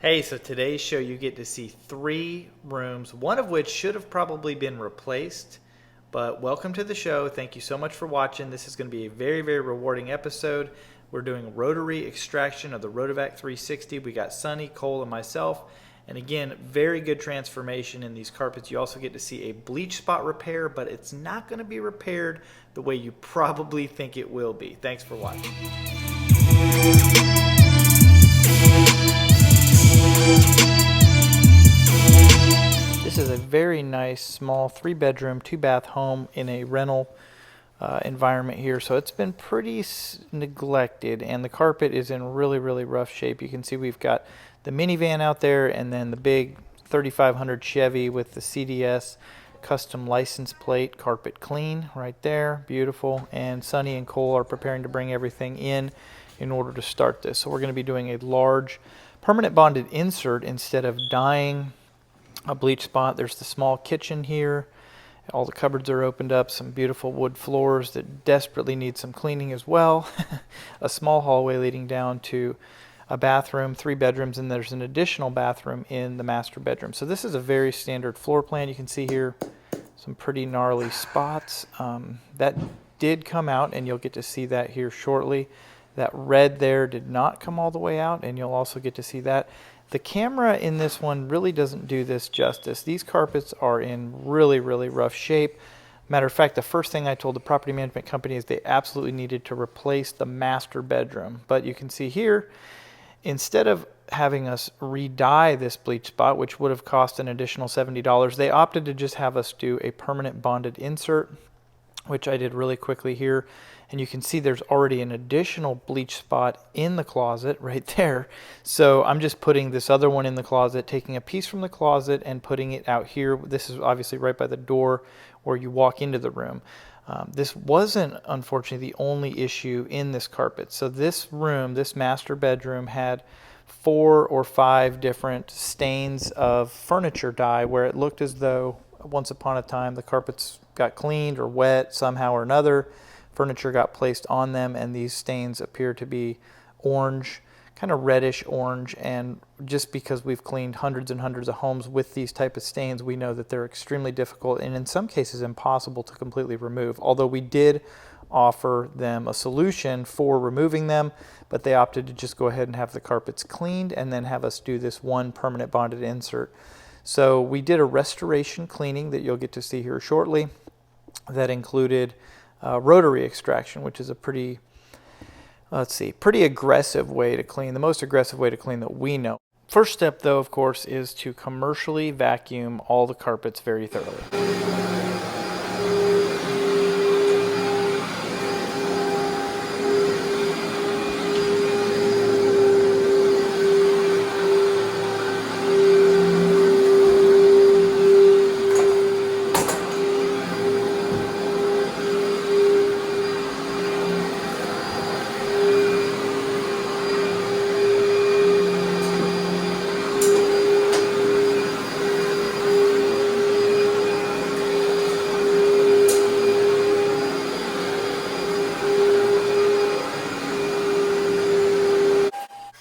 Hey, so today's show you get to see 3 rooms, one of which should have probably been replaced. But welcome to the show. Thank you so much for watching. This is going to be a very, very rewarding episode. We're doing rotary extraction of the Rotovac 360. We got Suni, Cole, and myself. And again, very good transformation in these carpets. You also get to see a bleach spot repair, but it's not going to be repaired the way you probably think it will be. Thanks for watching. This is a very nice small 3-bedroom, 2-bath home in a rental environment here. So it's been pretty neglected, and the carpet is in really, really rough shape. You can see we've got the minivan out there and then the big 3500 Chevy with the CDS custom license plate, carpet clean right there, beautiful. And Suni and Cole are preparing to bring everything in order to start this. So we're going to be doing a large permanent bonded insert instead of dyeing a bleach spot. There's the small kitchen here. All the cupboards are opened up, some beautiful wood floors that desperately need some cleaning as well. A small hallway leading down to a bathroom, 3 bedrooms, and there's an additional bathroom in the master bedroom. So this is a very standard floor plan. You can see here some pretty gnarly spots. That did come out, and you'll get to see that here shortly. That red there did not come all the way out, and you'll also get to see that. The camera in this one really doesn't do this justice. These carpets are in really, really rough shape. Matter of fact, the first thing I told the property management company is they absolutely needed to replace the master bedroom. But you can see here, instead of having us re-dye this bleach spot, which would have cost an additional $70, they opted to just have us do a permanent bonded insert, which I did really quickly here. And you can see there's already an additional bleach spot in the closet right there. So I'm just putting this other one in the closet, taking a piece from the closet and putting it out here. This is obviously right by the door where you walk into the room. This wasn't, unfortunately, the only issue in this carpet. So this room, this master bedroom, had 4 or 5 different stains of furniture dye where it looked as though once upon a time the carpets got cleaned or wet somehow or another. Furniture got placed on them, and these stains appear to be orange, kind of reddish orange. And just because we've cleaned hundreds and hundreds of homes with these type of stains, we know that they're extremely difficult and in some cases impossible to completely remove. Although we did offer them a solution for removing them, but they opted to just go ahead and have the carpets cleaned and then have us do this one permanent bonded insert. So we did a restoration cleaning that you'll get to see here shortly that included rotary extraction, which is a pretty aggressive way to clean, the most aggressive way to clean that we know. First step, though, of course, is to commercially vacuum all the carpets very thoroughly.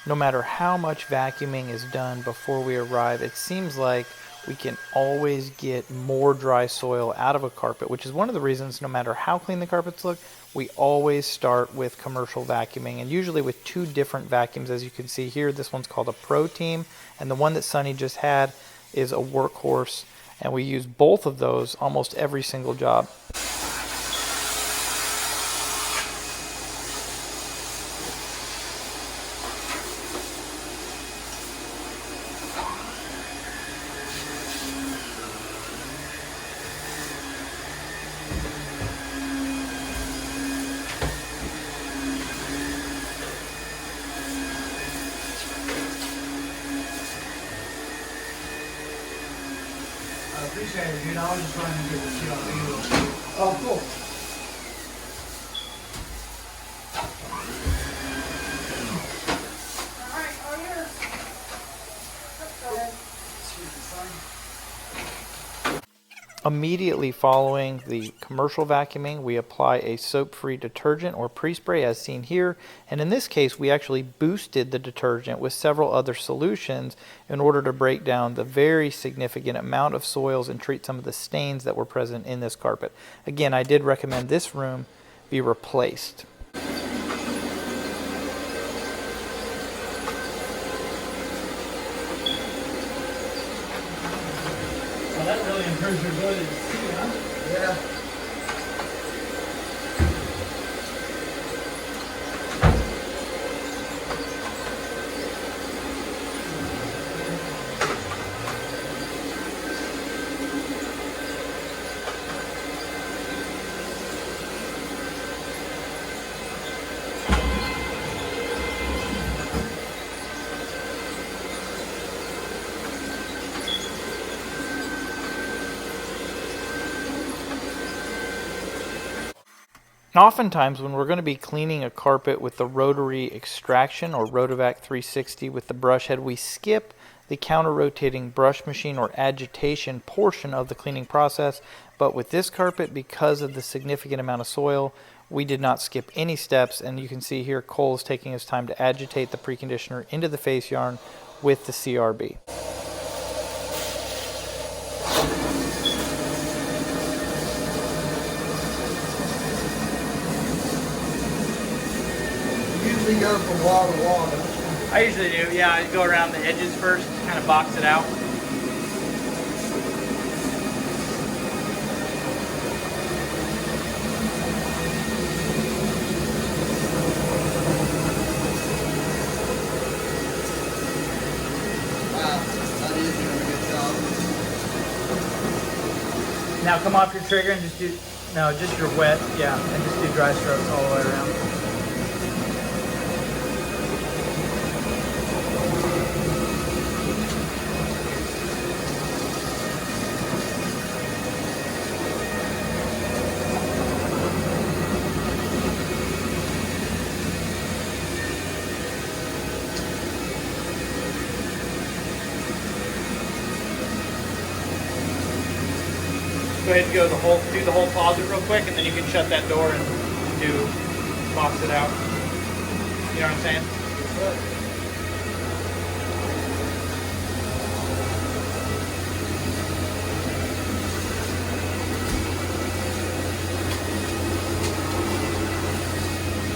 No matter how much vacuuming is done before we arrive, it seems like we can always get more dry soil out of a carpet, which is one of the reasons no matter how clean the carpets look, we always start with commercial vacuuming, and usually with 2 different vacuums. As you can see here, this one's called a Pro Team, and the one that Suni just had is a Workhorse, and we use both of those almost every single job. I appreciate it, dude. I was just trying to get this shit on video. Oh, cool. Alright, all yours. Let's go ahead. Immediately following the commercial vacuuming, we apply a soap-free detergent or pre-spray as seen here. And in this case, we actually boosted the detergent with several other solutions in order to break down the very significant amount of soils and treat some of the stains that were present in this carpet. Again, I did recommend this room be replaced. Well, that really improves your ability to see, huh? Yeah. Oftentimes, when we're going to be cleaning a carpet with the rotary extraction or Rotovac 360 with the brush head, we skip the counter-rotating brush machine or agitation portion of the cleaning process. But with this carpet, because of the significant amount of soil, we did not skip any steps. And you can see here Cole is taking his time to agitate the preconditioner into the face yarn with the CRB. Usually go from wall to wall, don't you? I usually do, yeah. I go around the edges first, kind of box it out. Wow, that is doing a good job. Now come off your trigger and just do, no, just your wet, yeah, and just do dry strokes all the way around. Go ahead and do the whole closet real quick, and then you can shut that door and box it out. You know what I'm saying?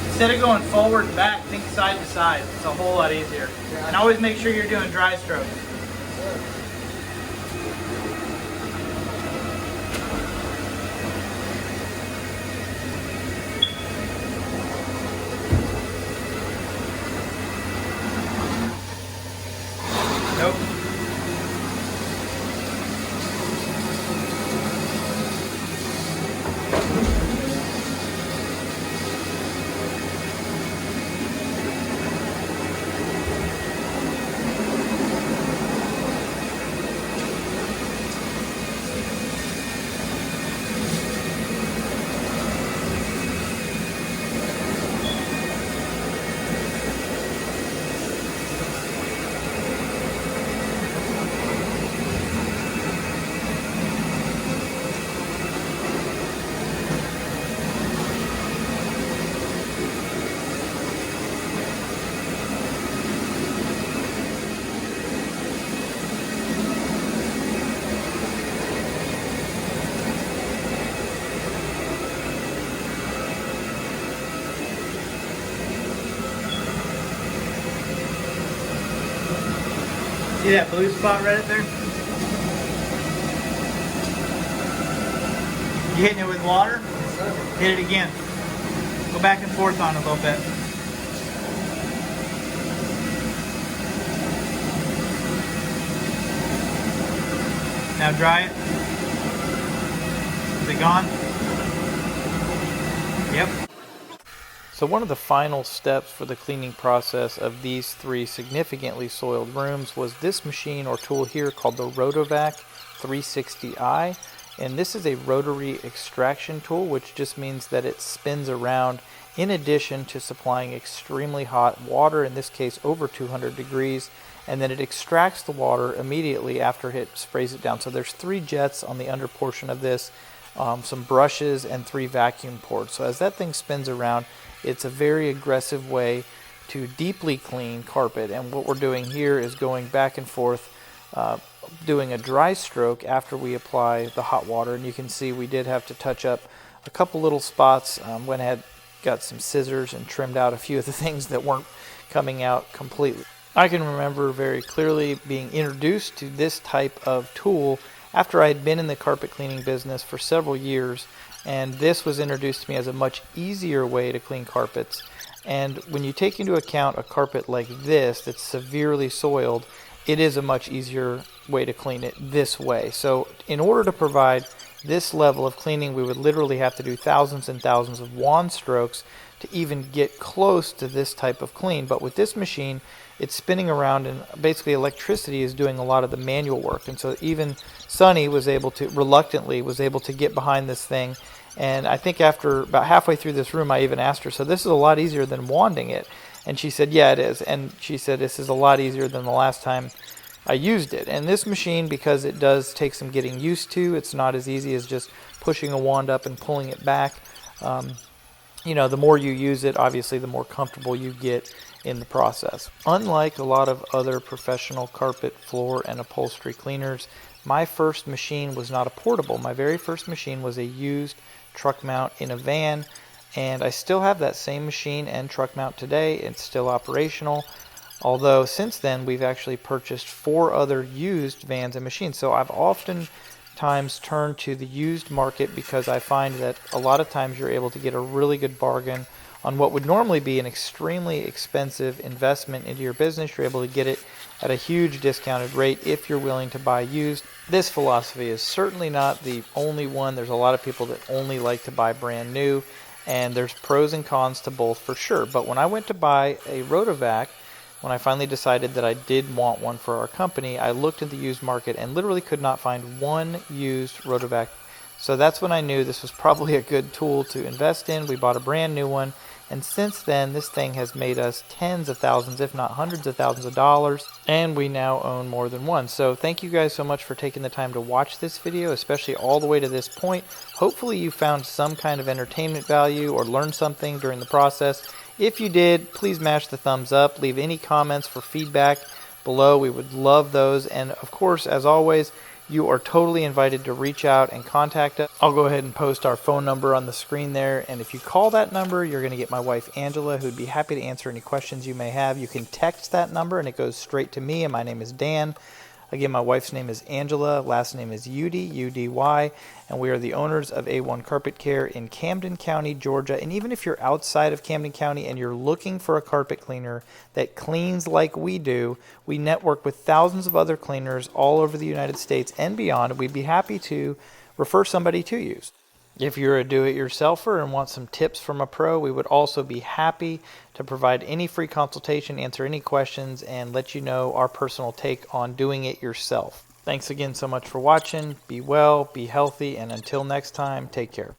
Instead of going forward and back, think side to side. It's a whole lot easier. Yeah. And always make sure you're doing dry strokes. Nope. See that blue spot right up there? You hitting it with water? Hit it again. Go back and forth on it a little bit. Now dry it. Is it gone? Yep. So one of the final steps for the cleaning process of these three significantly soiled rooms was this machine or tool here called the Rotovac 360i. And this is a rotary extraction tool, which just means that it spins around in addition to supplying extremely hot water, in this case over 200 degrees, and then it extracts the water immediately after it sprays it down. So there's 3 jets on the under portion of this, some brushes, and 3 vacuum ports. So as that thing spins around, it's a very aggressive way to deeply clean carpet. And what we're doing here is going back and forth, doing a dry stroke after we apply the hot water. And you can see we did have to touch up a couple little spots. Went ahead, got some scissors and trimmed out a few of the things that weren't coming out completely. I can remember very clearly being introduced to this type of tool after I had been in the carpet cleaning business for several years, and this was introduced to me as a much easier way to clean carpets. And when you take into account a carpet like this that's severely soiled, it is a much easier way to clean it this way. So in order to provide this level of cleaning, we would literally have to do thousands and thousands of wand strokes to even get close to this type of clean. But with this machine, it's spinning around, and basically electricity is doing a lot of the manual work. And so even Suni was able to, reluctantly, was able to get behind this thing. And I think after about halfway through this room, I even asked her, so this is a lot easier than wanding it? And she said, yeah, it is. And she said, this is a lot easier than the last time I used it. And this machine, because it does take some getting used to, it's not as easy as just pushing a wand up and pulling it back. You know, the more you use it, obviously the more comfortable you get in the process. Unlike a lot of other professional carpet, floor, and upholstery cleaners, my first machine was not a portable. My very first machine was a used truck mount in a van, and I still have that same machine and truck mount today. It's still operational, although since then we've actually purchased 4 other used vans and machines. So I've often times turned to the used market because I find that a lot of times you're able to get a really good bargain on what would normally be an extremely expensive investment into your business. You're able to get it at a huge discounted rate if you're willing to buy used. This philosophy is certainly not the only one. There's a lot of people that only like to buy brand new, and there's pros and cons to both for sure. But when I went to buy a Rotovac, when I finally decided that I did want one for our company, I looked at the used market and literally could not find one used Rotovac. So that's when I knew this was probably a good tool to invest in. We bought a brand new one, and since then this thing has made us tens of thousands, if not hundreds of thousands of dollars, and we now own more than one. So thank you guys so much for taking the time to watch this video, especially all the way to this point. Hopefully you found some kind of entertainment value or learned something during the process. If you did, please mash the thumbs up. Leave any comments for feedback below. We would love those. And of course, as always, you are totally invited to reach out and contact us. I'll go ahead and post our phone number on the screen there. And if you call that number, you're going to get my wife, Angela, who'd be happy to answer any questions you may have. You can text that number and it goes straight to me. And my name is Dan. Again, my wife's name is Angela, last name is Udy, U-D-Y, and we are the owners of A-1 Carpet Care in Camden County, Georgia. And even if you're outside of Camden County and you're looking for a carpet cleaner that cleans like we do, we network with thousands of other cleaners all over the United States and beyond. We'd be happy to refer somebody to you. If you're a do-it-yourselfer and want some tips from a pro, we would also be happy to provide any free consultation, answer any questions, and let you know our personal take on doing it yourself. Thanks again so much for watching. Be well, be healthy, and until next time, take care.